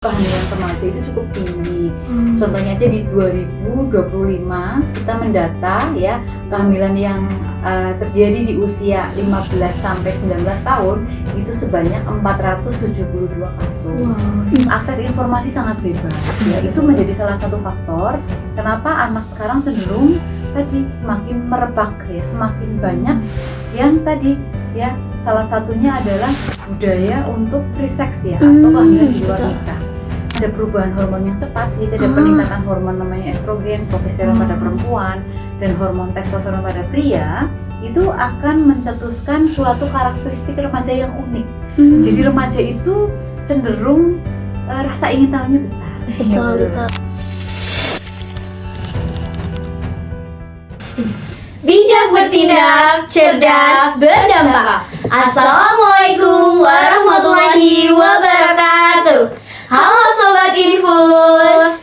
Kehamilan remaja itu cukup tinggi. Contohnya aja di 2025 kita mendata ya kehamilan yang terjadi di usia 15 sampai 19 tahun itu sebanyak 472 kasus. Akses informasi sangat bebas ya, itu menjadi salah satu faktor kenapa anak sekarang cenderung tadi semakin merebak ya, semakin banyak yang tadi ya, salah satunya adalah budaya untuk free sex ya, atau kehamilan di luar nikah. Ada perubahan hormon yang cepat, yaitu ada peningkatan hormon namanya estrogen, progesteron pada perempuan, dan hormon testosteron pada pria. Itu akan mencetuskan suatu karakteristik remaja yang unik. Jadi remaja itu cenderung rasa ingin tahunya besar. Betul. Bijak bertindak, cerdas berdampak. Assalamualaikum warahmatullahi wabarakatuh. Halo Sobat Infus,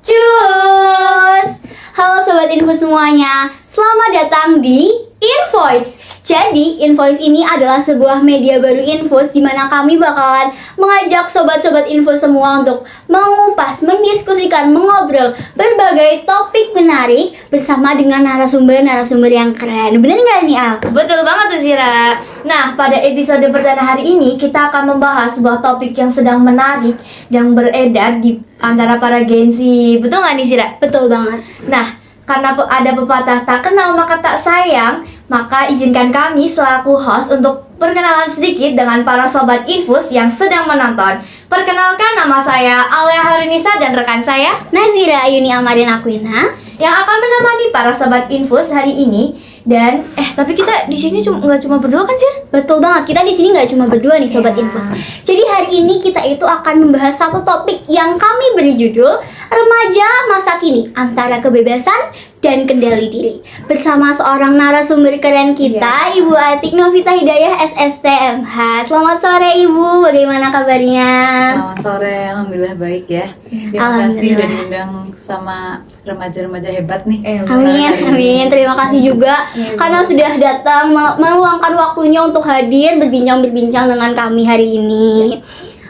cus. Halo Sobat Infus semuanya, selamat datang di Invoice. Jadi Invoice ini adalah sebuah media baru Infus di mana kami bakalan mengajak sobat-sobat Infus semua untuk mengupas, mendiskusikan, mengobrol berbagai topik menarik bersama dengan narasumber yang keren. Bener nggak nih Al? Betul banget tuh Sira. Nah, pada episode perdana hari ini kita akan membahas sebuah topik yang sedang menarik yang beredar di antara para Gen Z. Betul nggak nih Sira? Betul banget. Nah, karena ada pepatah tak kenal maka tak sayang, maka izinkan kami selaku host untuk perkenalan sedikit dengan para sobat Infus yang sedang menonton. Perkenalkan, nama saya Alia Harinisa dan rekan saya Nazira Ayuni Amarin Aquina yang akan menemani para sobat Infus hari ini. Dan tapi kita di sini nggak cuma berdua kan, Sir? Betul banget, kita di sini nggak cuma berdua nih Sobat Infus. Jadi hari ini kita itu akan membahas satu topik yang kami beri judul Remaja Masa Kini Antara Kebebasan dan Kendali Diri. Bersama seorang narasumber keren kita, Ibu Atik Novita Hidayah SSTMH. Selamat sore Ibu, bagaimana kabarnya? Selamat sore, alhamdulillah baik ya. Terima kasih udah diundang sama remaja-remaja hebat nih. Amin. Terima kasih juga karena sudah datang meluangkan waktunya untuk hadir berbincang dengan kami hari ini.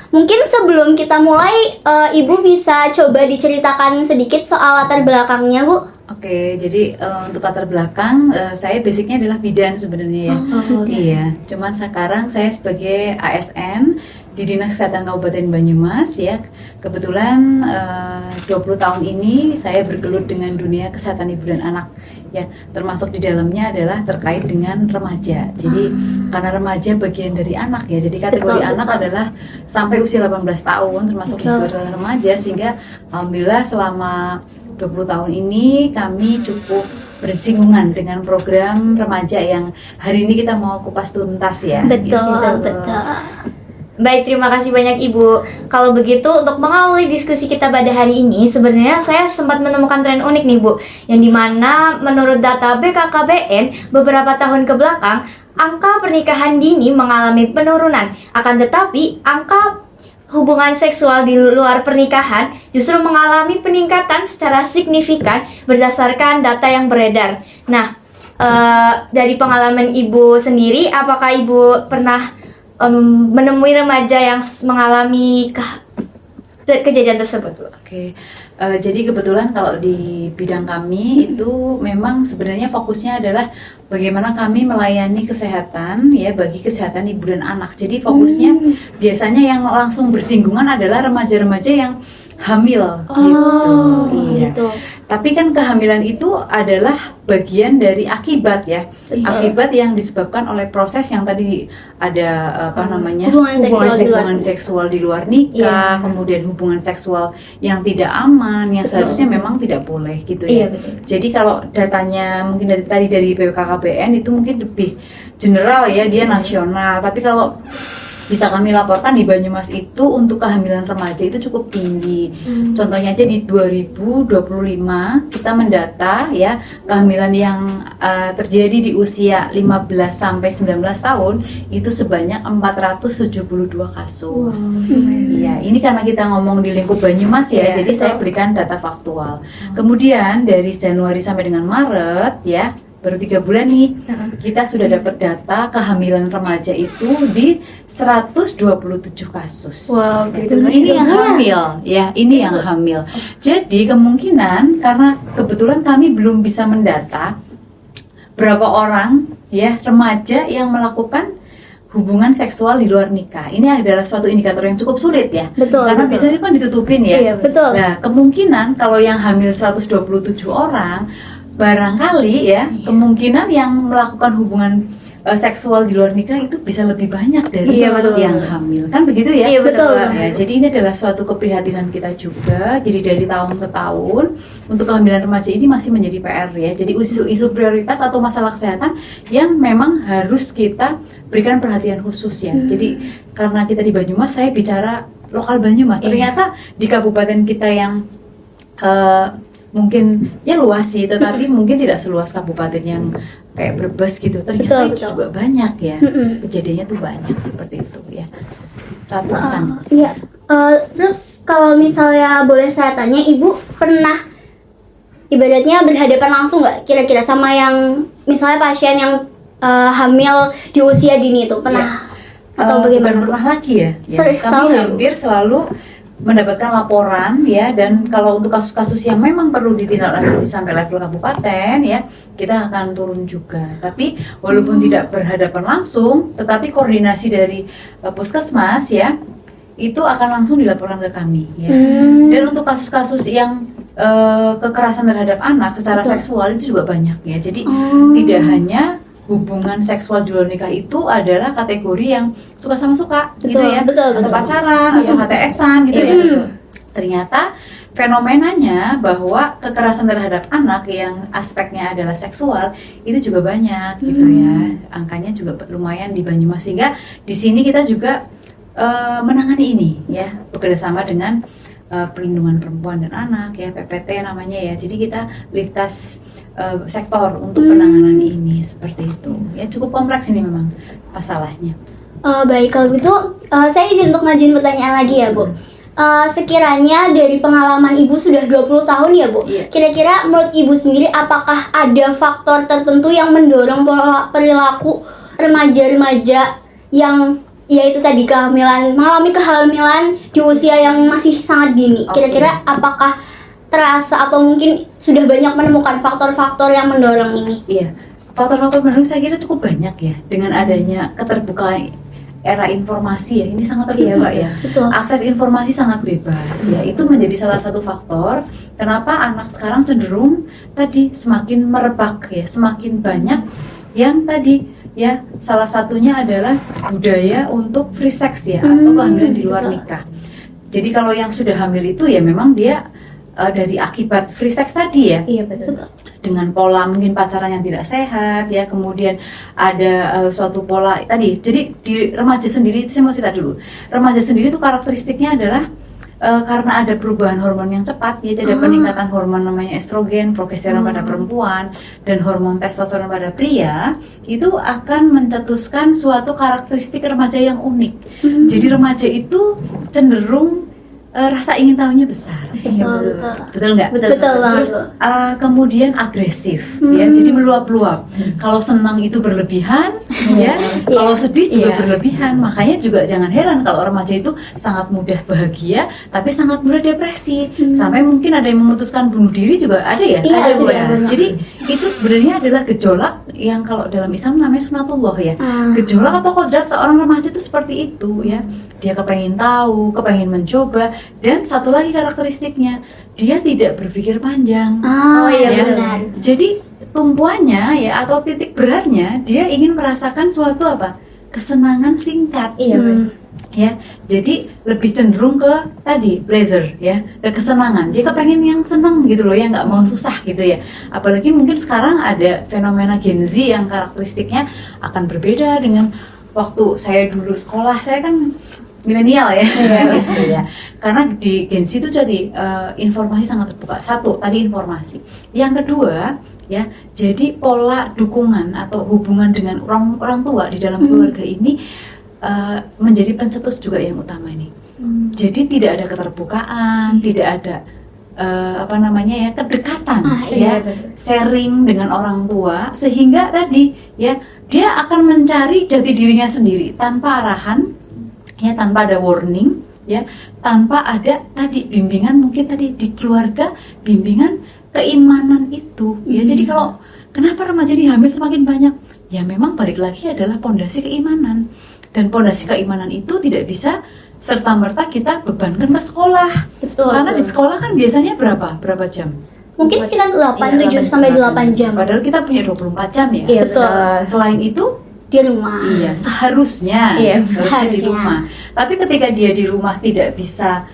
Mungkin sebelum kita mulai, Ibu bisa coba diceritakan sedikit soal latar belakangnya, Bu? Oke, jadi untuk latar belakang saya basicnya adalah bidan sebenarnya ya. Iya, cuman sekarang saya sebagai ASN di Dinas Kesehatan Kabupaten Banyumas ya. Kebetulan 20 tahun ini saya bergelut dengan dunia kesehatan ibu dan anak ya, termasuk di dalamnya adalah terkait dengan remaja. Jadi karena remaja bagian dari anak ya, jadi kategori anak adalah sampai usia 18 tahun termasuk di situ adalah remaja, sehingga alhamdulillah selama 20 tahun ini kami cukup bersinggungan dengan program remaja yang hari ini kita mau kupas tuntas ya. Betul. Baik, terima kasih banyak Ibu. Kalau begitu, untuk mengawali diskusi kita pada hari ini, sebenarnya saya sempat menemukan tren unik nih Bu, yang dimana menurut data BKKBN beberapa tahun ke belakang, angka pernikahan dini mengalami penurunan. Akan tetapi, angka hubungan seksual di luar pernikahan justru mengalami peningkatan secara signifikan berdasarkan data yang beredar. Nah, dari pengalaman Ibu sendiri, apakah Ibu pernah menemui remaja yang mengalami kejadian tersebut? Oke, jadi kebetulan kalau di bidang kami itu memang sebenarnya fokusnya adalah bagaimana kami melayani kesehatan ya bagi kesehatan ibu dan anak. Jadi fokusnya biasanya yang langsung bersinggungan adalah remaja-remaja yang hamil gitu. Tapi kan kehamilan itu adalah bagian dari akibat ya. Akibat yang disebabkan oleh proses yang tadi ada hubungan seksual di luar nikah, kemudian hubungan seksual yang tidak aman, yang seharusnya memang tidak boleh gitu ya. Jadi kalau datanya mungkin dari BKKBN itu mungkin lebih general ya, dia nasional. Tapi kalau bisa kami laporkan di Banyumas itu untuk kehamilan remaja itu cukup tinggi. Contohnya aja di 2025 kita mendata ya kehamilan yang terjadi di usia 15 sampai 19 tahun itu sebanyak 472 kasus. Iya, ini karena kita ngomong di lingkup Banyumas ya, jadi saya berikan data faktual. Kemudian dari Januari sampai dengan Maret ya, baru 3 bulan nih, kita sudah dapat data kehamilan remaja itu di 127 kasus. Wow, gitu. Ini yang hamil, ya, ini yang hamil. Jadi kemungkinan karena kebetulan kami belum bisa mendata berapa orang ya remaja yang melakukan hubungan seksual di luar nikah. Ini adalah suatu indikator yang cukup sulit ya. Betul, Karena betul. biasanya kan ditutupin ya. Iya, betul. Nah, kemungkinan kalau yang hamil 127 orang barangkali ya, kemungkinan yang melakukan hubungan seksual di luar nikah itu bisa lebih banyak dari Iya, betul. yang hamil. Kan begitu ya? Iya, betul. Betul. Ya, jadi ini adalah suatu keprihatinan kita juga. Jadi dari tahun ke tahun untuk kehamilan remaja ini masih menjadi PR ya. Jadi isu prioritas atau masalah kesehatan yang memang harus kita berikan perhatian khusus ya. Jadi karena kita di Banyumas, saya bicara lokal Banyumas. Ternyata di kabupaten kita yang mungkin ya luas sih, tetapi mungkin tidak seluas kabupaten yang kayak Brebes gitu. Ternyata Betul, itu betul. juga banyak ya. Kejadiannya tuh banyak seperti itu ya. Ratusan. Iya. Terus kalau misalnya boleh saya tanya, Ibu pernah ibaratnya berhadapan langsung nggak kira-kira sama yang misalnya pasien yang hamil di usia dini itu pernah atau Bukan bagaimana? pernah lagi ya. Sering- Kami selalu ya, Bu? hampir selalu mendapatkan laporan ya, dan kalau untuk kasus-kasus yang memang perlu ditindaklanjuti sampai level kabupaten ya, kita akan turun juga. Tapi walaupun tidak berhadapan langsung, tetapi koordinasi dari puskesmas ya, itu akan langsung dilaporkan ke kami ya. Dan untuk kasus-kasus yang kekerasan terhadap anak secara seksual itu juga banyak ya. Jadi tidak hanya hubungan seksual di luar nikah itu adalah kategori yang suka sama suka gitu Betul, ya, betul, atau betul. pacaran atau HTS-an gitu ya. Ternyata fenomenanya bahwa kekerasan terhadap anak yang aspeknya adalah seksual itu juga banyak gitu ya. Angkanya juga lumayan di Banyumas, sehingga di sini kita juga menangani ini ya, bekerjasama dengan Perlindungan Perempuan dan Anak ya, PPT namanya ya. Jadi kita lintas sektor untuk penanganan ini seperti itu ya. Cukup kompleks ini memang masalahnya. Baik, kalau gitu saya izin untuk ngajuin pertanyaan lagi ya, Bu. Sekiranya dari pengalaman Ibu sudah 20 tahun ya, Bu. Iya. Kira-kira menurut Ibu sendiri apakah ada faktor tertentu yang mendorong perilaku remaja-remaja yang yaitu tadi mengalami kehamilan di usia yang masih sangat dini? Oke. Kira-kira apakah terasa atau mungkin sudah banyak menemukan faktor-faktor yang mendorong ini? Iya, faktor-faktor mendorong saya kira cukup banyak ya, dengan adanya keterbukaan era informasi ya, ini sangat terbuka ya. betul. Akses informasi sangat bebas ya, itu menjadi salah satu faktor kenapa anak sekarang cenderung tadi semakin merebak ya, semakin banyak yang tadi ya, salah satunya adalah budaya untuk free sex ya, atau kehamilan di luar betul. nikah. Jadi kalau yang sudah hamil itu ya memang dia dari akibat free sex tadi ya, Iya, betul. dengan pola mungkin pacaran yang tidak sehat ya, kemudian ada suatu pola tadi. Jadi di remaja sendiri itu saya mau cerita dulu. Remaja sendiri itu karakteristiknya adalah karena ada perubahan hormon yang cepat ya, jadi ada peningkatan hormon namanya estrogen, progesteron pada perempuan dan hormon testosteron pada pria, itu akan mencetuskan suatu karakteristik remaja yang unik. Jadi remaja itu cenderung rasa ingin tahunya besar. Betul, betul. Betul nggak? Betul. Betul banget, Terus Bu. kemudian agresif ya, jadi meluap-luap. Kalau senang itu berlebihan ya, kalau sedih juga Iya. berlebihan. Makanya juga jangan heran kalau remaja itu sangat mudah bahagia tapi sangat mudah depresi. Sampai mungkin ada yang memutuskan bunuh diri juga ada ya. Iya, Ada, Bu, sudah ya. banyak. Jadi itu sebenarnya adalah gejolak yang kalau dalam Islam namanya sunatullah ya. Gejolak atau kodrat seorang remaja itu seperti itu ya. Dia kepengen tahu, kepengen mencoba, dan satu lagi karakteristiknya, dia tidak berpikir panjang. Oh iya, Ya. benar. Jadi tumpuannya ya, atau titik beratnya, dia ingin merasakan suatu apa? Kesenangan singkat. Iya, betul. Ya, jadi lebih cenderung ke tadi pleasure ya, ke kesenangan. Dia kepengen yang senang gitu loh ya, nggak mau susah gitu ya. Apalagi mungkin sekarang ada fenomena Gen Z yang karakteristiknya akan berbeda dengan waktu saya dulu sekolah. Saya kan milenial ya, gitu ya. Karena di Gen Z itu jadi informasi sangat terbuka. Satu, tadi informasi. Yang kedua, ya, jadi pola dukungan atau hubungan dengan orang tua di dalam keluarga ini menjadi pencetus juga yang utama ini. Jadi tidak ada keterbukaan, tidak ada apa namanya ya, kedekatan iya, ya, sharing dengan orang tua, sehingga tadi ya dia akan mencari jati dirinya sendiri tanpa arahan ya, tanpa ada warning ya, tanpa ada tadi bimbingan mungkin tadi di keluarga, bimbingan keimanan itu ya. Jadi kalau kenapa remaja ini hamil semakin banyak, ya memang balik lagi adalah pondasi keimanan, dan pondasi keimanan itu tidak bisa serta-merta kita bebankan ke sekolah. Betul, Karena di betul. sekolah kan biasanya berapa jam? Mungkin sekitar 8, Iya, 7 sampai 8 jam. Padahal kita punya 24 jam ya. Iya, betul. Selain itu, Di rumah. iya seharusnya, Iya, seharusnya di seharusnya. rumah. Tapi ketika dia di rumah tidak bisa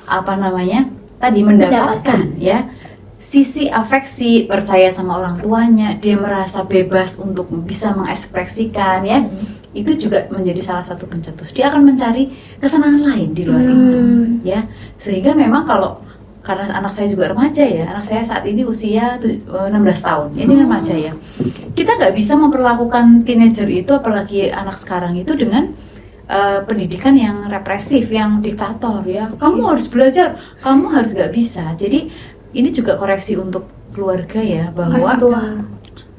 apa namanya tadi mendapatkan ya sisi afeksi, percaya sama orang tuanya, dia merasa bebas untuk bisa mengekspresikan ya. Itu juga menjadi salah satu pencetus. Dia akan mencari kesenangan lain di luar itu ya. Sehingga memang kalau karena anak saya juga remaja ya, anak saya saat ini usia 16 tahun ya, jadi remaja ya. Kita nggak bisa memperlakukan teenager itu, apalagi anak sekarang itu dengan pendidikan yang represif, yang diktator ya. Kamu harus belajar, kamu harus nggak bisa. Jadi ini juga koreksi untuk keluarga ya, bahwa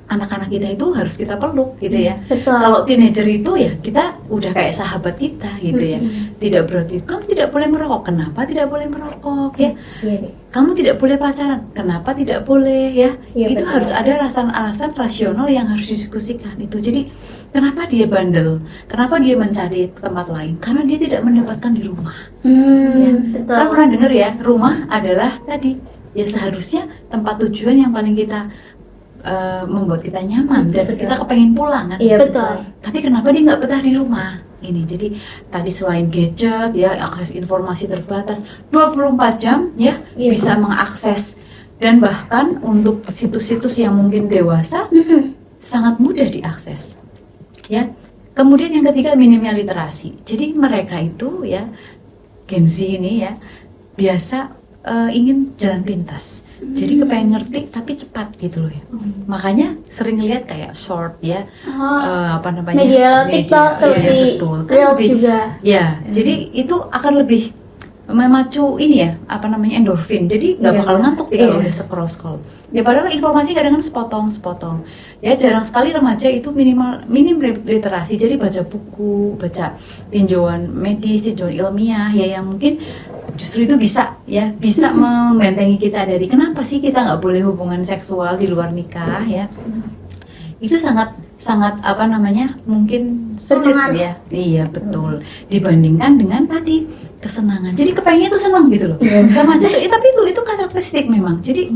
anak-anak kita itu harus kita peluk gitu ya. Betul. Kalau teenager itu ya kita udah kayak sahabat kita gitu ya. Tidak berarti kamu tidak boleh merokok. Kenapa tidak boleh merokok ya? Iya, Kamu tidak boleh pacaran. Kenapa tidak boleh ya? Iya, Itu betul. harus ada alasan rasional yang harus didiskusikan itu. Jadi kenapa dia bandel? Kenapa dia mencari tempat lain? Karena dia tidak mendapatkan di rumah. Ya. Betul. Kita pernah dengar ya, rumah adalah tadi ya seharusnya tempat tujuan yang paling kita membuat kita nyaman dan kita kepengen pulang kan. Iya, Betul. Tapi kenapa dia nggak betah di rumah? Ini jadi tadi selain gadget ya, akses informasi terbatas 24 jam ya, Iya. bisa mengakses, dan bahkan untuk situs-situs yang mungkin dewasa sangat mudah diakses ya. Kemudian yang ketiga, minimnya literasi. Jadi mereka itu ya, Gen Z ini ya, biasa ingin jalan pintas. Jadi kepengen ngerti tapi cepat gitu loh ya. Makanya sering lihat kayak short ya, apa namanya, Media TikTok seperti betul. Reels lebih- juga. Ya, jadi itu akan lebih memacu ini ya, apa namanya, endorfin. Jadi nggak Iya. bakal ngantuk nih kalau Iya. udah scroll. Ya padahal informasi kadang-kadang sepotong. Ya jarang sekali remaja itu minim literasi. Jadi baca buku, baca tinjauan medis, tinjauan ilmiah ya, yang mungkin justru itu bisa membentengi kita dari kenapa sih kita nggak boleh hubungan seksual di luar nikah ya. Itu sangat apa namanya, mungkin sulit Berpengaruh. ya. Iya betul. Dibandingkan dengan tadi kesenangan. Jadi kepengennya tuh senang gitu loh. Remaja tuh tapi itu karakteristik memang. Jadi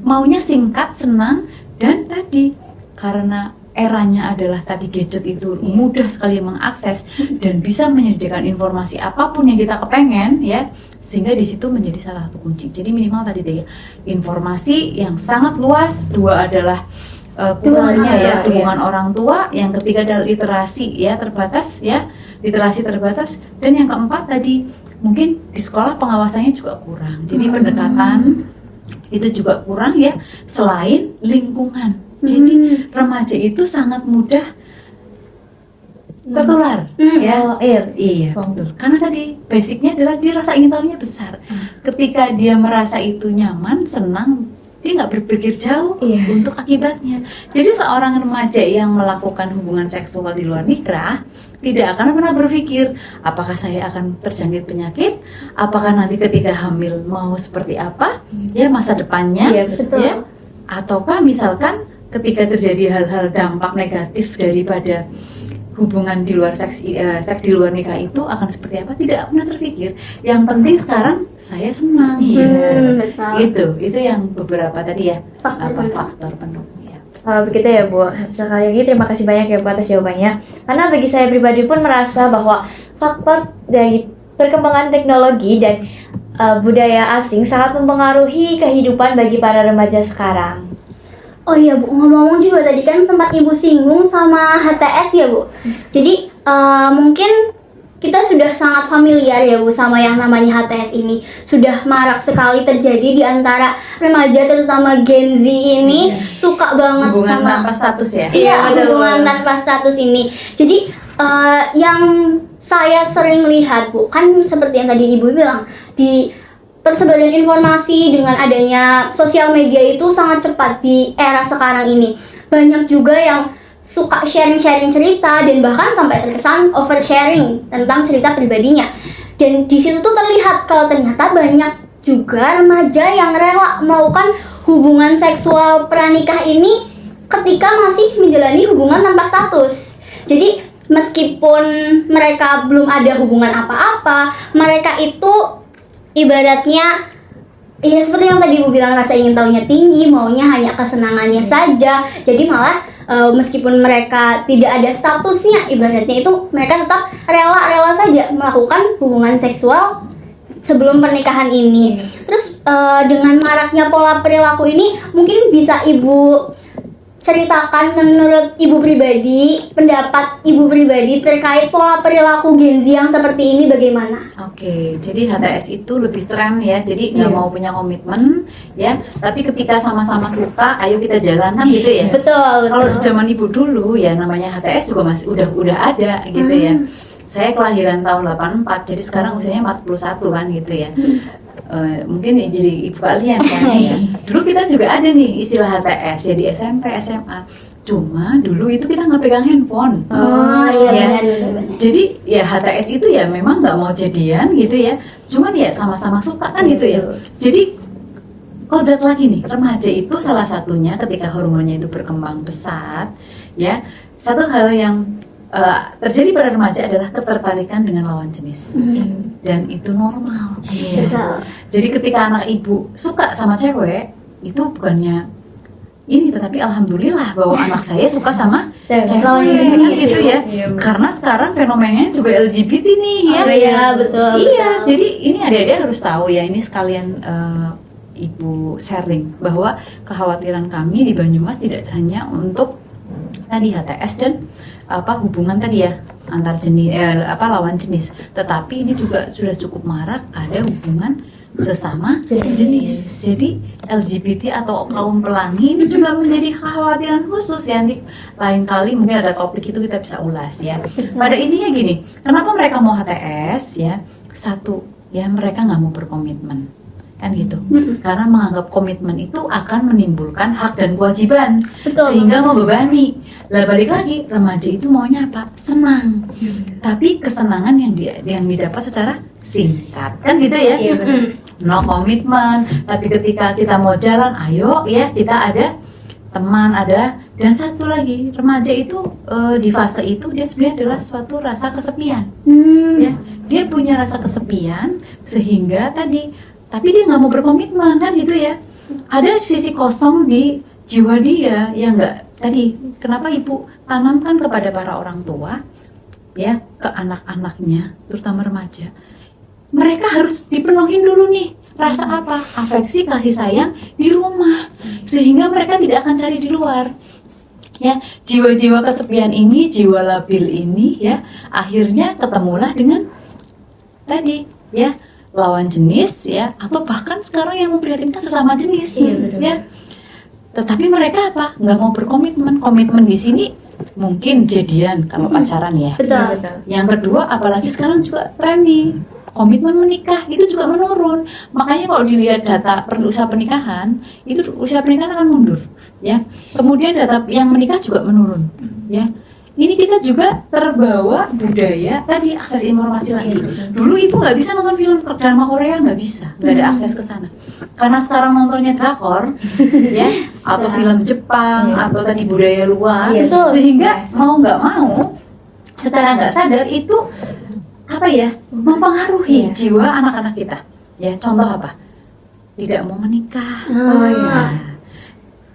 maunya singkat, senang, dan tadi karena eranya adalah tadi gadget itu mudah sekali mengakses dan bisa menyediakan informasi apapun yang kita kepengen ya, sehingga di situ menjadi salah satu kunci. Jadi minimal tadi ya, informasi yang sangat luas. Dua adalah kurangnya ya dukungan orang tua. Yang ketiga adalah literasi ya terbatas ya, literasi terbatas. Dan yang keempat tadi mungkin di sekolah pengawasannya juga kurang. Jadi pendekatan itu juga kurang ya, selain lingkungan. Jadi remaja itu sangat mudah tertular ya. Oh, iya. Iya betul. Karena tadi basicnya adalah dia rasa ingin tahunya besar. Ketika dia merasa itu nyaman, senang, dia nggak berpikir jauh Iya. untuk akibatnya. Jadi seorang remaja yang melakukan hubungan seksual di luar nikah tidak akan pernah berpikir apakah saya akan terjangkit penyakit, apakah nanti ketika hamil mau seperti apa, ya masa depannya, Iya, betul. ya, ataukah misalkan ketika terjadi hal-hal dampak negatif daripada hubungan di luar seks di luar nikah itu akan seperti apa, tidak pernah terpikir. Yang penting sekarang saya senang gitu. Itu yang beberapa tadi ya, faktor pendukungnya. Begitu ya Bu. Sekali lagi terima kasih banyak ya Bu atas jawabannya. Karena bagi saya pribadi pun merasa bahwa faktor dari perkembangan teknologi dan budaya asing sangat mempengaruhi kehidupan bagi para remaja sekarang. Oh iya Bu, ngomong-ngomong juga tadi kan sempat Ibu singgung sama HTS ya Bu. Jadi mungkin kita sudah sangat familiar ya Bu sama yang namanya HTS ini. Sudah marak sekali terjadi di antara remaja terutama Gen Z ini, suka banget Hubungan sama tanpa status ya. Iya, betul, hubungan betul. tanpa status ini. Jadi yang saya sering lihat Bu, kan seperti yang tadi Ibu bilang, di persebaran informasi dengan adanya sosial media itu sangat cepat di era sekarang ini. Banyak juga yang suka sharing-sharing cerita dan bahkan sampai terkesan oversharing tentang cerita pribadinya. Dan di situ tuh terlihat kalau ternyata banyak juga remaja yang rela melakukan hubungan seksual pranikah ini ketika masih menjalani hubungan tanpa status. Jadi meskipun mereka belum ada hubungan apa-apa, mereka itu ibaratnya ya seperti yang tadi Ibu bilang, rasa ingin tahunya tinggi, maunya hanya kesenangannya saja. Jadi malah meskipun mereka tidak ada statusnya, ibaratnya itu mereka tetap rela-rela saja melakukan hubungan seksual sebelum pernikahan ini. Terus dengan maraknya pola perilaku ini, mungkin bisa Ibu ceritakan menurut Ibu pribadi, pendapat Ibu pribadi terkait pola perilaku Gen Z yang seperti ini bagaimana? Oke, jadi HTS itu lebih tren ya, jadi nggak mau punya komitmen ya, tapi ketika sama-sama suka, ayo kita jalankan gitu ya. Betul. Kalau zaman ibu dulu ya namanya HTS juga masih udah ada gitu ya. Saya kelahiran tahun 84, jadi sekarang usianya 41 kan gitu ya. Mungkin ya jadi ibu kalian kan ya. Dulu kita juga ada nih istilah HTS ya di SMP, SMA. Cuma dulu itu kita nggak pegang handphone. Oh iya, Ya. benar. Jadi ya HTS itu ya memang nggak mau jadian gitu ya. Cuman ya sama-sama suka kan gitu ya. Jadi kodrat lagi nih, remaja itu salah satunya ketika hormonnya itu berkembang pesat ya. Satu hal yang terjadi pada remaja adalah ketertarikan dengan lawan jenis. Dan itu normal. Iya. Betul. Jadi ketika anak ibu suka sama cewek, itu bukannya ini, tetapi alhamdulillah bahwa anak saya suka sama cewek Lawan kan jenis. gitu ya. Karena sekarang fenomenanya juga LGBT nih ya. Oh iya, betul. Iya, jadi ini adik-adik harus tahu ya, ini sekalian ibu sharing bahwa kekhawatiran kami di Banyumas tidak hanya untuk tadi HTS dan hubungan tadi ya antar jenis lawan jenis, tetapi ini juga sudah cukup marak ada hubungan sesama jenis. Jadi LGBT atau kaum pelangi ini juga menjadi kekhawatiran khusus ya. Nanti lain kali mungkin ada topik itu kita bisa ulas ya. Pada intinya gini, kenapa mereka mau HTS ya? Satu, ya mereka nggak mau berkomitmen kan gitu, karena menganggap komitmen itu akan menimbulkan hak dan kewajiban. Betul. Sehingga membebani. Lah balik lagi, remaja itu maunya apa? Senang. Tapi kesenangan yang didapat secara singkat kan gitu ya. Iya, benar. No komitmen, tapi ketika kita mau jalan, ayo ya kita ada teman, ada. Dan satu lagi, remaja itu di fase itu dia sebenarnya adalah suatu rasa kesepian. Ya, dia punya rasa kesepian sehingga tadi, tapi dia nggak mau berkomitmen kan gitu ya. Ada sisi kosong di jiwa dia yang nggak tadi. Kenapa ibu tanamkan kepada para orang tua ya, ke anak-anaknya terutama remaja, mereka harus dipenuhin dulu nih rasa apa, afeksi, kasih sayang di rumah, sehingga mereka tidak akan cari di luar ya. Jiwa-jiwa kesepian ini, jiwa labil ini ya, akhirnya ketemulah dengan tadi ya lawan jenis ya, atau bahkan sekarang yang memprihatinkan sesama jenis ya. Tetapi mereka apa? Nggak mau berkomitmen. Komitmen di sini mungkin jadian kalau pacaran ya. Betul. Yang kedua, apalagi sekarang juga tren nih, komitmen menikah itu juga menurun. Makanya kalau dilihat data usia pernikahan, itu usia pernikahan akan mundur ya. Kemudian data yang menikah juga menurun ya. Ini kita juga terbawa budaya tadi, akses informasi lagi. Dulu ibu nggak bisa nonton film drama Korea, nggak bisa, nggak ada akses ke sana. Karena sekarang nontonnya drakor, ya, atau film Jepang, atau tadi budaya luar, sehingga mau nggak mau, secara nggak sadar itu apa ya, mempengaruhi jiwa anak-anak kita. Ya, contoh apa? Tidak mau menikah. Nah,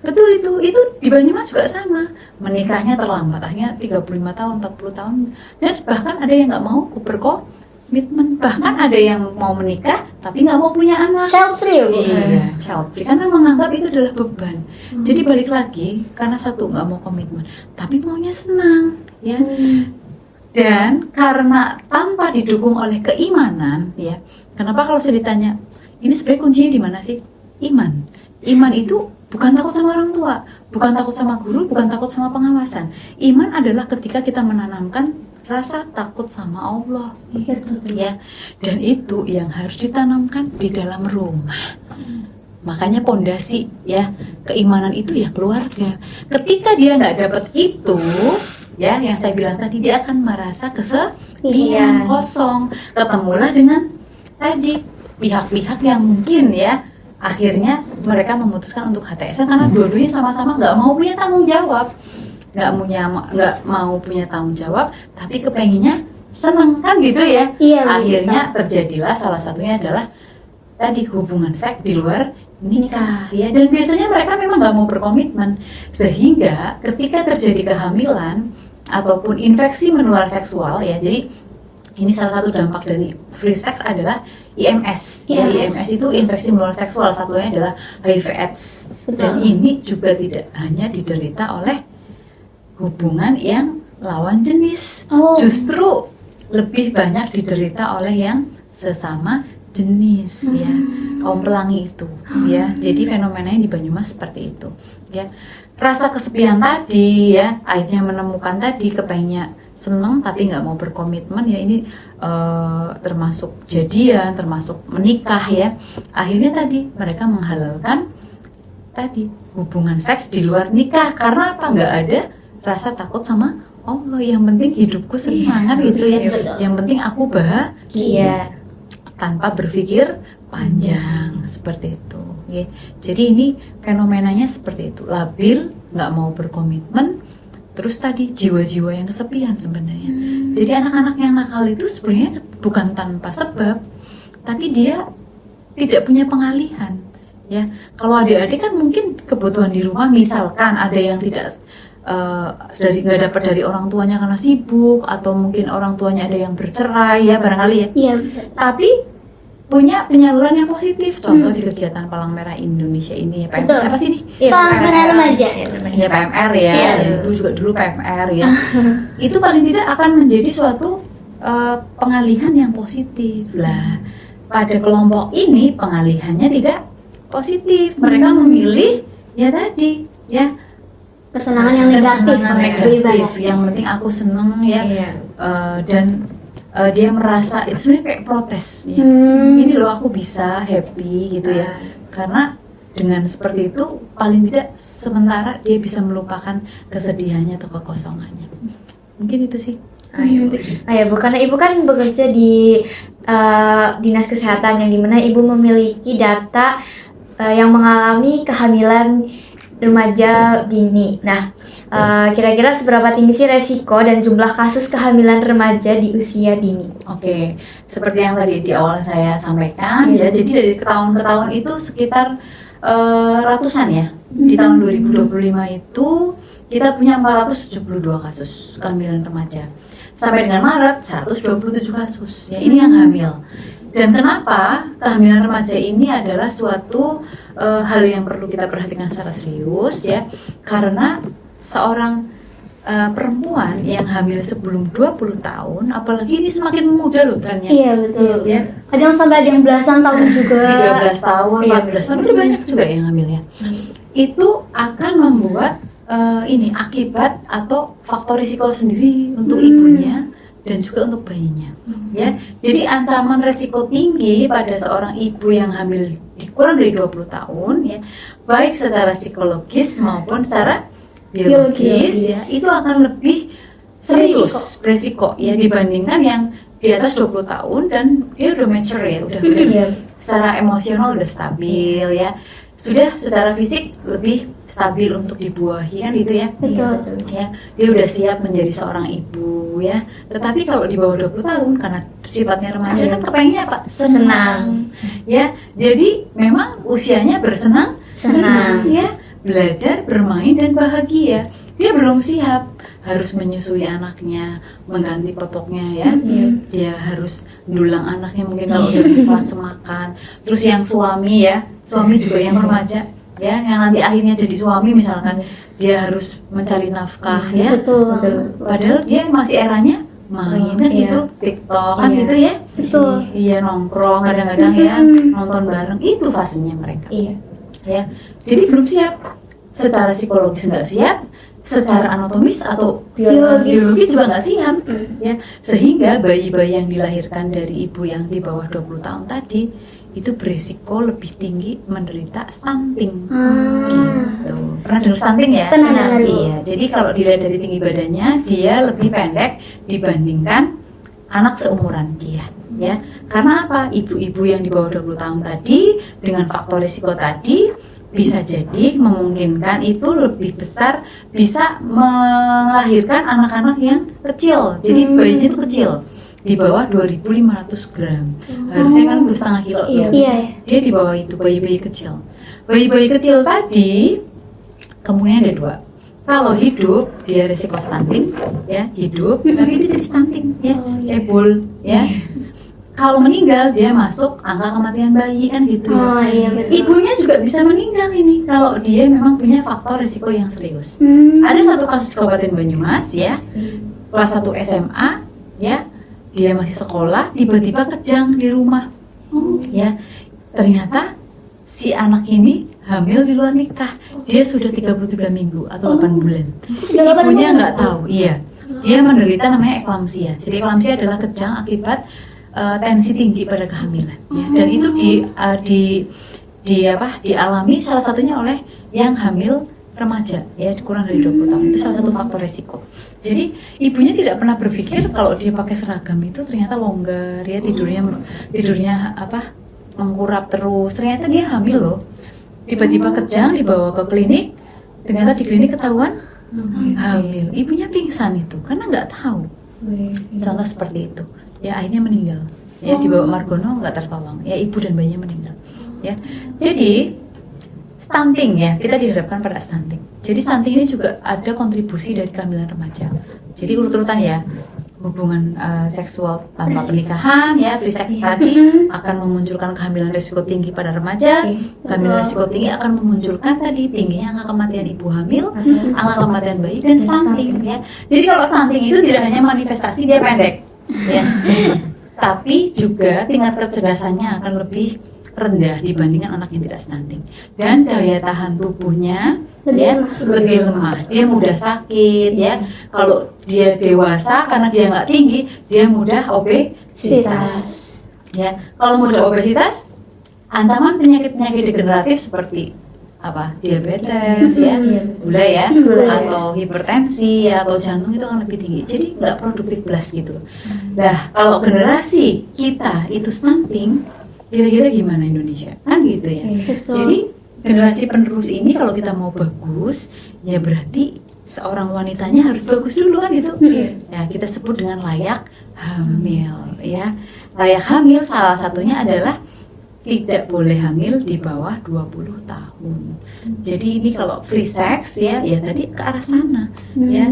betul itu di Banyumas juga sama, menikahnya terlambat, akhirnya 35 tahun, 40 tahun, dan bahkan ada yang nggak mau berkomitmen, bahkan ada yang mau menikah tapi nggak mau punya anak. Child free. Iya, child free, karena menganggap itu adalah beban. Jadi balik lagi, karena satu nggak mau komitmen, tapi maunya senang, ya. Dan karena tanpa didukung oleh keimanan, ya. Kenapa kalau saya ditanya, ini sebenarnya kuncinya di mana sih? Iman. Iman itu bukan takut sama orang tua, bukan takut sama guru, bukan takut sama pengawasan. Iman adalah ketika kita menanamkan rasa takut sama Allah, ya. Dan itu yang harus ditanamkan di dalam rumah. Makanya pondasi ya keimanan itu ya keluarga. Ketika dia nggak dapat itu, ya yang saya bilang tadi, dia akan merasa kesepian, kosong. Ketemulah dengan tadi pihak-pihak yang mungkin ya akhirnya mereka memutuskan untuk HTS karena dua-duanya sama-sama nggak mau punya tanggung jawab, nggak mau punya tanggung jawab, tapi kepenginnya seneng kan gitu ya. Iya, Akhirnya terjadilah salah satunya adalah tadi hubungan seks di luar nikah ya, dan biasanya mereka memang nggak mau berkomitmen, sehingga ketika terjadi kehamilan ataupun infeksi menular seksual ya, jadi ini salah satu dampak dari free sex adalah IMS. Ya, IMS itu infeksi menular seksual, satunya adalah HIV/AIDS. Dan ini juga tidak hanya diderita oleh hubungan yang lawan jenis, justru lebih banyak diderita oleh yang sesama jenis ya, kaum pelangi itu ya. Jadi fenomenanya di Banyumas seperti itu ya. Rasa kesepian tadi ya, akhirnya menemukan tadi kepengennya seneng tapi nggak mau berkomitmen ya, ini termasuk jadian, termasuk menikah ya. Akhirnya tadi mereka menghalalkan tadi hubungan seks di luar nikah karena apa? Nggak ada rasa takut sama Allah. Yang penting hidupku senang kan gitu ya. Yang penting aku bahagia tanpa berpikir panjang seperti itu ya. Jadi ini fenomenanya seperti itu, labil, nggak mau berkomitmen, terus tadi jiwa-jiwa yang kesepian sebenarnya. Jadi anak-anak yang nakal itu sebenarnya bukan tanpa sebab, tapi dia tidak punya pengalihan ya. Kalau adik-adik kan mungkin kebutuhan di rumah, misalkan ada yang tidak nggak dapat dari orang tuanya karena sibuk, atau mungkin orang tuanya ada yang bercerai ya barangkali ya. Iya. Tapi punya penyaluran yang positif, contoh di kegiatan Palang Merah Indonesia ini ya, PMR apa sih nih? Palang Merah Remaja. Ya PMR ya, Ibu juga dulu PMR ya. Itu paling tidak akan menjadi suatu pengalihan yang positif lah. Pada kelompok ini pengalihannya tidak positif, mereka memilih ya tadi ya Kesenangan yang negatif, yang penting aku seneng ya. Dan dia merasa itu sebenarnya kayak protes ya. Ini loh aku bisa happy gitu ya, karena dengan seperti itu paling tidak sementara dia bisa melupakan kesedihannya atau kekosongannya. Mungkin itu sih. Bu, karena ibu kan bekerja di dinas kesehatan yang dimana ibu memiliki data yang mengalami kehamilan remaja dini. Nah, kira-kira seberapa tinggi sih resiko dan jumlah kasus kehamilan remaja di usia dini? Oke, seperti yang tadi di awal saya sampaikan ya, jadi dari tahun ke tahun itu sekitar ratusan ya. Di tahun 2025 itu kita punya 472 kasus kehamilan remaja. Sampai dengan Maret 127 kasus. Ya, ini yang hamil. Dan kenapa kehamilan remaja ini adalah suatu hal yang perlu kita perhatikan secara serius ya, karena seorang perempuan yang hamil sebelum 20 tahun, apalagi ini semakin muda loh trennya. Iya betul Ya. Kadang sampai ada yang belasan tahun juga. 13 tahun, 14 tahun, udah banyak juga yang hamil ya. Itu akan membuat ini akibat atau faktor risiko sendiri untuk ibunya dan juga untuk bayinya ya. Jadi ancaman resiko tinggi pada seorang ibu yang hamil kurang dari 20 tahun ya, baik secara psikologis maupun secara biologis ya, itu akan lebih serius beresiko ya dibandingkan yang di atas 20 tahun dan dia udah mature ya, udah secara emosional udah stabil ya, sudah secara fisik lebih stabil untuk dibuahi kan gitu ya. Betul. Ya, dia udah siap menjadi seorang ibu ya. Tetapi kalau di bawah 20 tahun karena sifatnya remaja kan kepengennya apa? Senang. Ya, jadi memang usianya bersenang-senang ya, belajar, bermain dan bahagia. Dia belum siap, harus menyusui anaknya, mengganti popoknya ya. Dia harus dulang anaknya mungkin kalau udah di fase makan. Terus yang suami ya, suami juga yang remaja ya, yang nanti akhirnya jadi suami misalkan, dia harus mencari nafkah ya. Betul. Padahal dia masih eranya main kan gitu, TikTok kan gitu ya. Betul. Iya, nongkrong kadang-kadang ya, nonton bareng, itu fasenya mereka. Ya. Jadi belum siap. Secara psikologis nggak siap, secara anatomis atau Biologis. juga nggak siap, ya. Sehingga bayi-bayi yang dilahirkan dari ibu yang di bawah 20 tahun tadi itu berisiko lebih tinggi menderita stunting. Gitu. Pernah dengar stunting ya? Pernah dengar, Bu. Iya. Jadi kalau dilihat dari tinggi badannya, dia lebih pendek dibandingkan anak seumuran dia, ya. Karena apa? Ibu-ibu yang di bawah 20 tahun tadi dengan faktor risiko tadi bisa jadi memungkinkan itu lebih besar bisa melahirkan anak-anak yang kecil. Jadi bayinya itu kecil di bawah 2.500 gram. Harusnya kan 2,5 kilo tuh. Iya, iya. Dia di bawah itu, bayi-bayi kecil. Bayi-bayi kecil tadi kemungkinan ada dua. Kalau hidup dia resiko stunting, ya hidup, tapi dia jadi stunting, ya cebol, ya. Kalau meninggal dia masuk angka kematian bayi kan gitu ya. Oh iya betul. Ibunya juga bisa meninggal ini kalau dia memang punya faktor risiko yang serius. Ada satu kasus di Kabupaten Banyumas ya, kelas 1 SMA ya, dia masih sekolah, tiba-tiba kejang di rumah. Ya, ternyata si anak ini hamil di luar nikah. Dia sudah 33 minggu atau 8 bulan. Sudah 8 Ibunya bulan? nggak tahu, iya. Dia menderita namanya eklamsia. Jadi eklamsia adalah kejang akibat tensi tinggi pada kehamilan, ya. Dan itu dialami salah satunya oleh yang hamil remaja, ya, kurang dari 20 tahun. Itu salah satu faktor resiko. Jadi ibunya tidak pernah berpikir kalau dia pakai seragam itu ternyata longgar, ya, tidurnya mengkurap terus. Ternyata dia hamil loh. Tiba-tiba kejang dibawa ke klinik, ternyata di klinik ketahuan hamil. Ibunya pingsan itu karena nggak tahu. Contoh seperti itu, ya, akhirnya meninggal, ya, dibawa Margono nggak tertolong, ya, ibu dan bayinya meninggal, ya. Jadi stunting, ya, kita dihadapkan pada stunting. Jadi stunting ini juga ada kontribusi dari kehamilan remaja. Jadi urut-urutan ya, hubungan seksual tanpa pernikahan, ya, free sex tadi akan memunculkan kehamilan risiko tinggi pada remaja. Kehamilan risiko tinggi akan memunculkan tadi tingginya angka kematian ibu hamil, angka kematian bayi, dan stunting, ya. Jadi kalau stunting itu tidak hanya manifestasi dia pendek, ya, tapi juga tingkat kecerdasannya akan lebih rendah dibandingkan anak yang tidak stunting, dan daya tahan tubuhnya lebih lemah. Dia mudah sakit, ya. Kalau dia dewasa karena dia nggak tinggi, dia mudah obesitas, ya. Kalau mudah obesitas, ancaman penyakit-penyakit degeneratif seperti diabetes, ya, gula, ya, atau hipertensi, ya, atau jantung itu akan lebih tinggi. Jadi nggak produktif belas gitu loh. Nah, kalau generasi kita itu stunting, kira-kira gimana Indonesia? Kan gitu ya. Jadi generasi penerus ini kalau kita mau bagus, ya berarti seorang wanitanya harus bagus dulu kan gitu. Ya, kita sebut dengan layak hamil, ya. Layak hamil salah satunya adalah tidak boleh hamil di bawah 20 tahun. Jadi ini kalau free sex, ya tadi ke arah sana, ya.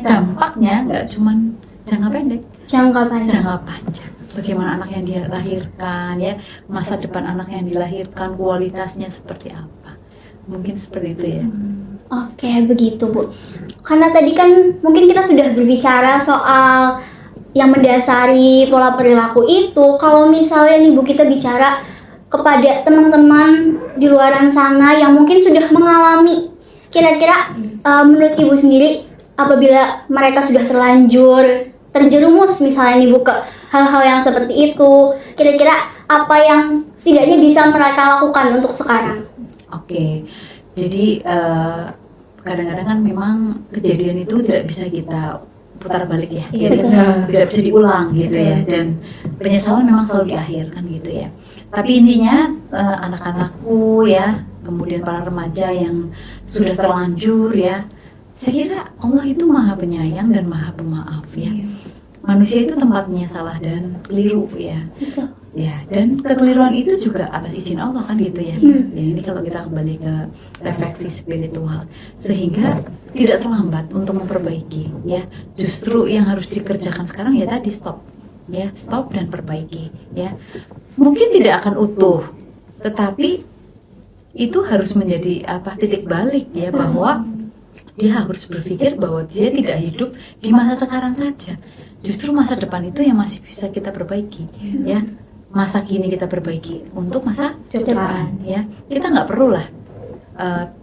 Dampaknya nggak cuman jangka pendek, Jangka panjang. jangka panjang. Bagaimana anak yang dilahirkan, ya, masa depan anak yang dilahirkan, kualitasnya seperti apa, mungkin seperti itu ya. Oke, begitu Bu. Karena tadi kan mungkin kita sudah berbicara soal yang mendasari pola perilaku itu. Kalau misalnya nih Bu, kita bicara kepada teman-teman di luaran sana yang mungkin sudah mengalami, kira-kira menurut Ibu sendiri, apabila mereka sudah terlanjur terjerumus misalnya nih Bu ke hal-hal yang seperti itu, kira-kira apa yang setidaknya bisa mereka lakukan untuk sekarang? Oke, jadi kadang-kadang kan memang kejadian itu tidak bisa kita putar balik, ya, jadi tidak bisa diulang gitu ya, dan penyesalan memang selalu di akhir kan gitu ya. Tapi intinya anak-anakku, ya, kemudian para remaja yang sudah terlanjur, ya, saya kira Allah itu maha penyayang dan maha pemaaf, ya. Manusia itu tempatnya salah dan keliru, ya. Ya, dan kekeliruan itu juga atas izin Allah kan gitu ya. Ya, ini kalau kita kembali ke refleksi spiritual, sehingga tidak terlambat untuk memperbaiki, ya. Justru yang harus dikerjakan sekarang ya tadi stop, ya, stop dan perbaiki, ya. Mungkin tidak akan utuh, tetapi itu harus menjadi titik balik, ya, bahwa dia harus berpikir bahwa dia tidak hidup di masa sekarang saja. Justru masa depan itu yang masih bisa kita perbaiki, ya. Masa kini kita perbaiki untuk masa depan, ya. Kita nggak perlu lah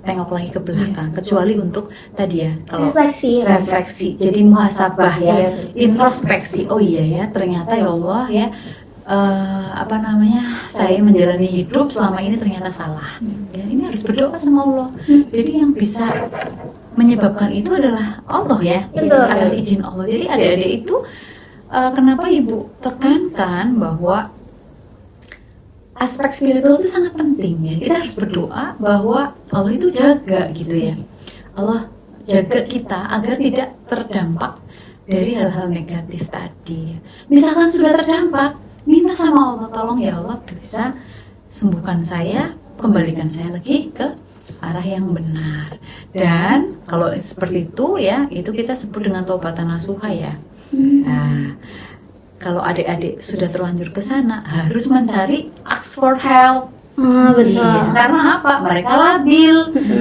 tengok lagi ke belakang, kecuali untuk tadi ya kalau refleksi. jadi muhasabah ya, Iya. introspeksi. Oh iya ya, ternyata ya Allah ya, saya menjalani hidup selama ini ternyata salah. Ya, ini harus berdoa sama Allah. Jadi yang bisa menyebabkan itu adalah Allah ya, Betul. atas izin Allah. Jadi adik-adik itu kenapa ibu tekankan bahwa aspek spiritual itu sangat penting ya. Kita harus berdoa bahwa Allah itu jaga gitu ya. Allah jaga kita agar tidak terdampak dari hal-hal negatif tadi. Misalkan sudah terdampak, minta sama Allah, tolong ya Allah bisa sembuhkan saya, kembalikan saya lagi ke arah yang benar. Dan kalau seperti itu ya, itu kita sebut dengan taubatan nasuha ya. Nah, kalau adik-adik sudah terlanjur ke sana, harus mencari ask for help. Betul. Iya, karena apa? Mereka labil.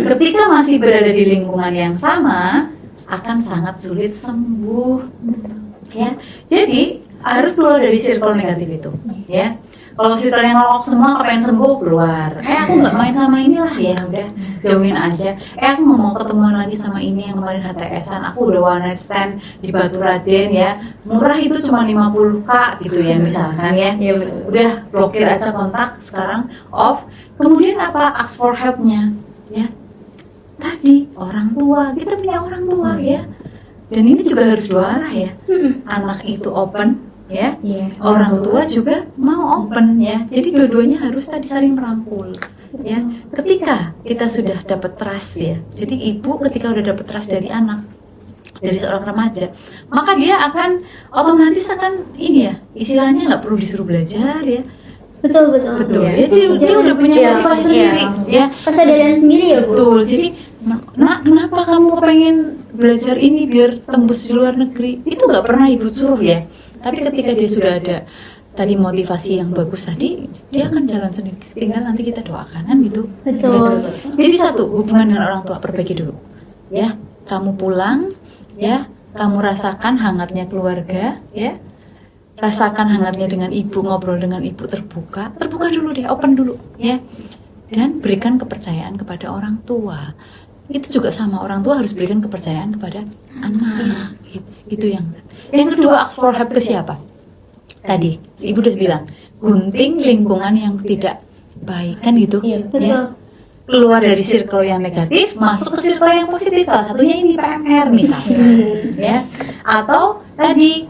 Ketika masih berada di lingkungan yang sama, akan sangat sulit sembuh. Ya, jadi harus keluar dari circle negatif itu. Ya, kalau circle yang ngerokok semua, kepengen sembuh, keluar. Aku nggak main sama inilah, ya udah jauhin aja. Aku mau ketemuan lagi sama ini yang kemarin HTS-an. Aku udah one night stand di Batu Raden ya. Murah itu cuma 50K gitu ya misalkan ya. Iya, betul. Udah blokir aja kontak, sekarang off. Kemudian apa? Ask for help-nya ya. Tadi orang tua, kita punya orang tua ya. Dan ini juga harus dua arah ya. Anak itu open ya. Iya. Orang tua juga mau open ya. Jadi dua-duanya harus tadi saling merangkul ya. Ketika kita sudah dapat trust ya. Jadi ibu ketika udah dapat trust dari anak, dari seorang remaja, maka dia akan otomatis akan ini ya, istilahnya nggak perlu disuruh belajar ya. Betul. Betul Iya. ya. Dia udah punya Iya, motivasi iya. sendiri ya. Kesadaran sendiri ya, Bu. Betul. Jadi nak, kenapa kamu pengen belajar ini biar tembus di luar negeri? Itu nggak pernah ibu suruh ya. Tapi ketika dia sudah ada tadi motivasi yang bagus tadi, dia akan jalan sendiri. Tinggal nanti kita doakan kan gitu. Betul. Jadi satu, hubungan dengan orang tua perbaiki dulu. Ya, kamu pulang, ya, kamu rasakan hangatnya keluarga, ya. Rasakan hangatnya dengan ibu, ngobrol dengan ibu terbuka dulu deh, open dulu, ya. Dan berikan kepercayaan kepada orang tua. Itu juga sama, orang tua harus berikan kepercayaan kepada anak. Itu yang kedua, ask for help ke siapa? Tadi si ibu udah bilang, gunting lingkungan yang tidak baik kan gitu. Iya, betul. Ya. Keluar dari circle yang negatif, masuk ke circle yang positif. Salah satunya ini PMR misalnya, ya. Atau tadi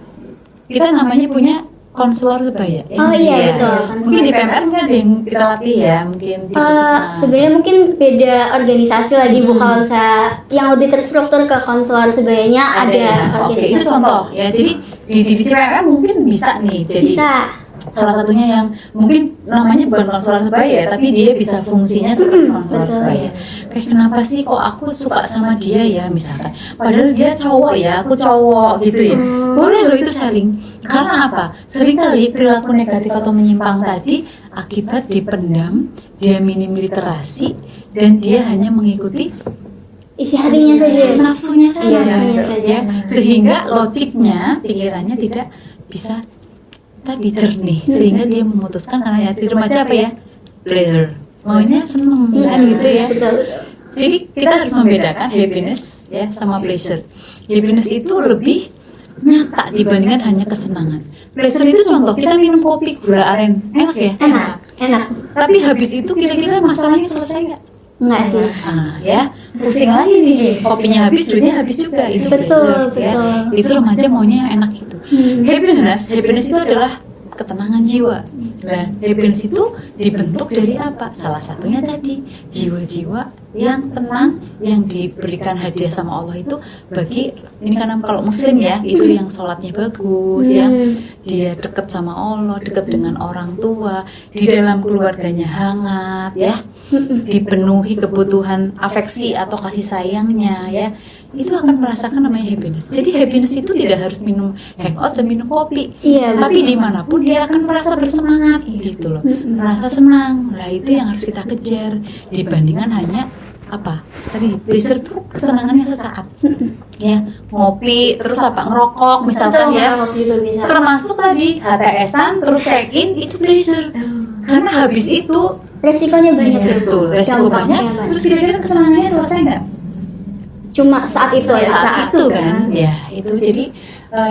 kita namanya punya konselor sebaya. Oh iya, betul. Mungkin di PMR mungkin ada yang kita latih ya, mungkin di puskesmas. Sebenarnya mungkin beda organisasi lagi Bu. Kalau misalnya yang lebih terstruktur ke konselor sebayanya ada ya. Oke, organisasi. itu contoh ya. Jadi di divisi PMR mungkin bisa nih. Jadi Bisa. salah satunya yang mungkin namanya bukan konselor sebaya, tapi dia bisa fungsinya seperti konselor betul. sebaya. Kayak kenapa sih kok aku suka sama dia ya misalkan, padahal dia cowok ya, aku cowok gitu ya. Boleh loh itu sharing. Karena apa? Seringkali perilaku negatif atau menyimpang tadi akibat dipendam, dia minim literasi, dan dia hanya mengikuti Isi hatinya saja. nafsunya saja, nafsunya saja. ya, sehingga logiknya, pikirannya tidak bisa tadi jernih, sehingga dia memutuskan karena ya remaja apa ya, pleasure, maunya seneng kan gitu ya. Betul. Jadi kita harus membedakan happiness ya sama pleasure. Happiness itu lebih nyata dibandingkan hanya kesenangan. Pleasure itu contoh, kita minum kopi gula aren, enak ya. Enak. Tapi habis itu kira-kira masalahnya selesai nggak? Enggak sih. Ya, pusing lagi nih, kopinya habis, duitnya habis juga, itu Betul, pleasure ya. betul. Itu remaja maunya yang enak itu. Happiness itu adalah ketenangan jiwa. Dan happiness itu dibentuk dari apa? Salah satunya tadi jiwa-jiwa yang tenang, yang diberikan hadiah sama Allah itu bagi ini karena kalau Muslim ya itu yang sholatnya bagus ya, dia dekat sama Allah, dekat dengan orang tua, di dalam keluarganya hangat ya, dipenuhi kebutuhan afeksi atau kasih sayangnya ya. Itu akan merasakan namanya happiness. Jadi happiness itu tidak harus minum hangout dan minum kopi, Iya, tapi dimanapun dia akan merasa bersemangat gitu loh, merasa senang. Nah itu yang harus kita kejar dibandingkan hanya apa tadi pleasure tuh kesenangannya sesaat ya, ngopi terus apa ngerokok misalkan ya, Betul, juga bisa. termasuk tadi HTS-an terus check in itu pleasure Karena habis itu Resikonya banyak. betul resiko Dampaknya banyak. Terus kira-kira kesenangannya selesai nggak? Cuma saat itu ya. Saat itu kan, ya itu jadi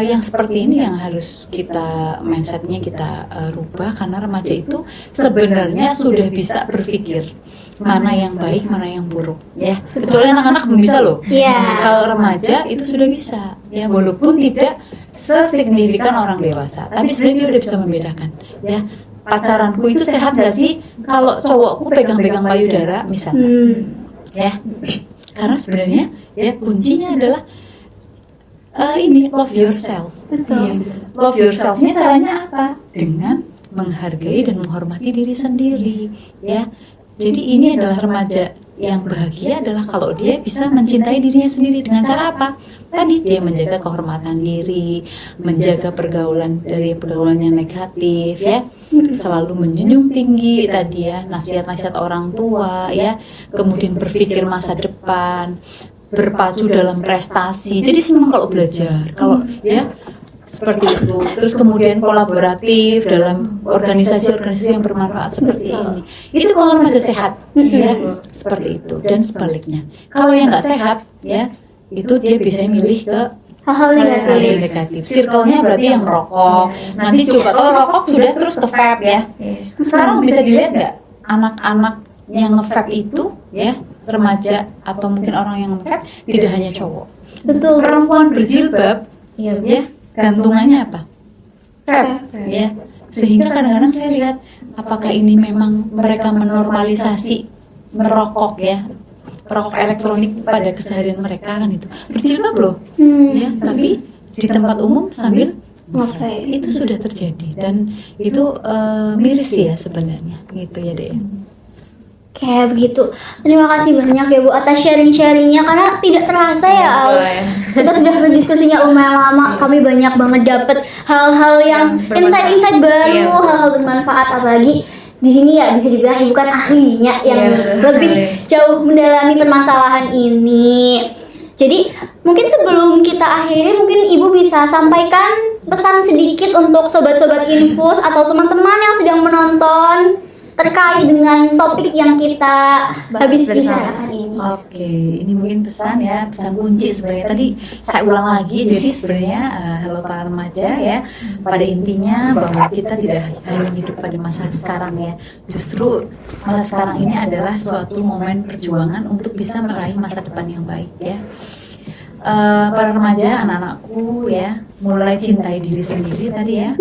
yang seperti ini yang harus kita mindsetnya kita rubah, karena remaja itu sebenarnya sudah bisa berpikir mana yang baik mana yang buruk ya, kecuali anak-anak belum bisa loh. Iya. Kalau remaja itu sudah bisa ya, walaupun tidak sesignifikan orang dewasa, tapi sebenarnya dia udah bisa membedakan ya. Pacaranku itu sehat gak sih kalau cowokku pegang-pegang payudara misalnya ya, karena sebenarnya ya kuncinya adalah ini love yourself. Love yourself-nya caranya apa? Dengan menghargai dan menghormati diri sendiri ya. Jadi ini adalah remaja yang bahagia adalah kalau dia bisa mencintai dirinya sendiri dengan cara apa? Tadi dia menjaga kehormatan diri, menjaga pergaulan dari pergaulan yang negatif ya, selalu menjunjung tinggi tadi ya nasihat-nasihat orang tua ya, kemudian berpikir masa depan, berpacu dalam prestasi. Jadi senang kalau belajar, kalau ya seperti itu. Terus kemudian kolaboratif dalam organisasi-organisasi yang bermanfaat seperti ini. Itu kalau remaja sehat ya, seperti itu. Dan sebaliknya, kalau yang nggak sehat ya, itu dia biasanya milih ke Hal-hal hal yang negatif. Circle-nya berarti yang merokok. Nanti coba kalau rokok sudah terus ke vape ya. Sekarang bisa dilihat nggak anak-anak yang nge-vape itu ya, remaja atau mungkin orang yang nge-vape tidak hanya cowok. Betul. Perempuan berjilbab ya, gantungannya apa? Vape ya. Sehingga kadang-kadang saya lihat apakah ini memang mereka menormalisasi merokok ya, rokok elektronik pada keseharian mereka kan itu berjilbab loh ya, tapi di tempat umum sambil Oke. itu sudah terjadi dan itu miris ya sebenarnya gitu ya Dek. Kayak begitu. Terima kasih banyak ya Bu atas sharing-sharingnya, karena tidak terasa ya Al. Kita sudah berdiskusinya lumayan lama. Kami banyak banget dapet hal-hal yang insight-insight baru, hal-hal bermanfaat. Apalagi di sini ya bisa dibilang Ibu kan ahlinya yang lebih jauh mendalami permasalahan ini. Jadi mungkin sebelum kita akhiri, mungkin Ibu bisa sampaikan pesan sedikit untuk sobat-sobat Infus atau teman-teman yang sedang menonton terkait dengan topik yang kita habis bicarakan ini. Oke, ini mungkin pesan ya, pesan kunci sebenarnya tadi saya ulang lagi. Jadi sebenarnya halo para remaja ya, pada intinya bahwa kita tidak hanya hidup pada masa sekarang ya. Justru masa sekarang ini adalah suatu momen perjuangan untuk bisa meraih masa depan yang baik ya. Para remaja, anak-anakku ya, mulai cintai diri sendiri tadi ya.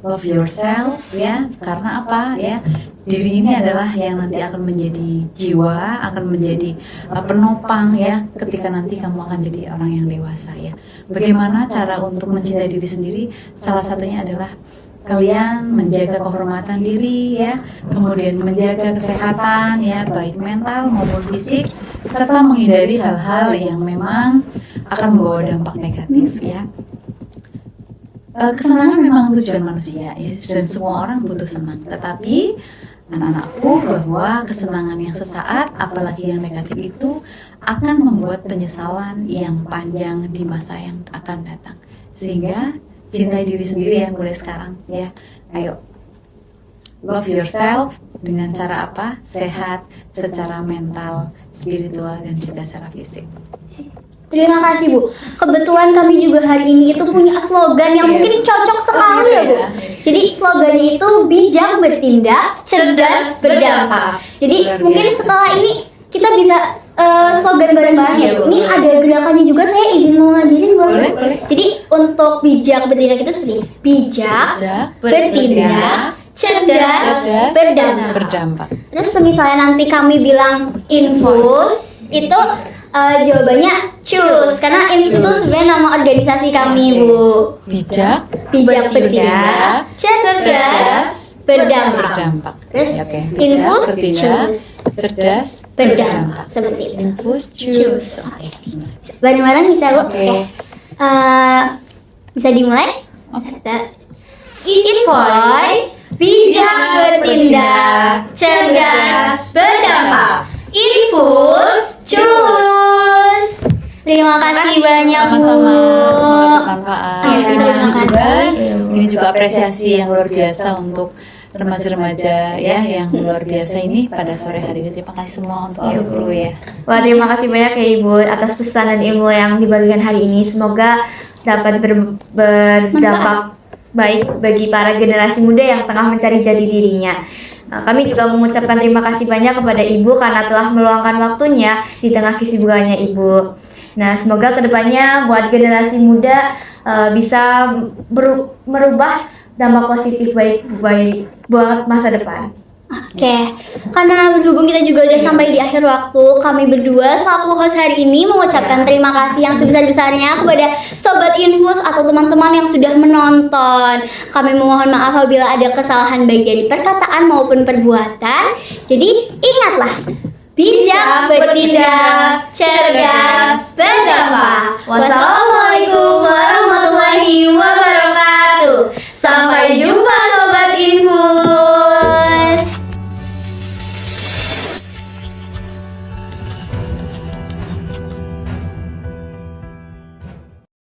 Love yourself ya, karena apa ya? Diri ini adalah yang nanti akan menjadi jiwa, akan menjadi penopang ya ketika nanti kamu akan jadi orang yang dewasa ya. Bagaimana cara untuk mencintai diri sendiri? Salah satunya adalah kalian menjaga kehormatan diri ya, kemudian menjaga kesehatan ya, baik mental maupun fisik, serta menghindari hal-hal yang memang akan membawa dampak negatif ya. Kesenangan memang tujuan manusia ya, dan semua orang butuh senang. Tetapi anak-anakku, bahwa kesenangan yang sesaat, apalagi yang negatif itu akan membuat penyesalan yang panjang di masa yang akan datang. Sehingga cintai diri sendiri ya mulai sekarang ya. Ayo, love yourself dengan cara apa? Sehat secara mental, spiritual, dan juga secara fisik. Terima kasih Bu. Kebetulan kami juga hari ini itu punya slogan yang mungkin cocok sekali ya Bu. Jadi slogannya itu bijak bertindak, cerdas berdampak. Jadi mungkin setelah ini kita bisa slogan bareng-bareng ya Bu. Ini ada gerakannya juga, saya izin mau ngajarin boleh? Jadi untuk bijak bertindak itu seperti bijak bertindak, cerdas berdampak. Terus misalnya nanti kami bilang infus itu jawabannya choose, karena Infus itu sebenarnya nama organisasi kami Bu. Bijak bertindak, cerdas berdampak. Terus Infus choose, cerdas berdampak, seperti itu. Infus choose. Oke. Bareng-bareng bisa Bu. Oke. Bisa dimulai? Invoice, bijak bertindak, cerdas berdampak. Infus choose. Terima kasih banyak Bu. Sama-sama, semoga bermanfaat. Terima Terima kasih kasih. juga. Ini juga apresiasi yang luar biasa untuk remaja-remaja ya yang luar biasa ini pada sore hari ini. Terima kasih semua untuk guru ya. Wah, terima kasih banyak ya Ibu atas pesan dan ilmu yang dibagikan hari ini. Semoga dapat berdampak baik bagi para generasi muda yang tengah mencari jati dirinya. Nah, kami juga mengucapkan terima kasih banyak kepada Ibu karena telah meluangkan waktunya di tengah kesibukannya Ibu. Nah, semoga kedepannya buat generasi muda bisa merubah dampak positif baik buat masa depan. Oke, karena berhubung kita juga udah sampai di akhir waktu, kami berdua selaku host hari ini mengucapkan terima kasih yang sebesar-besarnya kepada Sobat Infus atau teman-teman yang sudah menonton. Kami memohon maaf apabila ada kesalahan baik dari perkataan maupun perbuatan. Jadi ingatlah, bijak bertindak, cerdas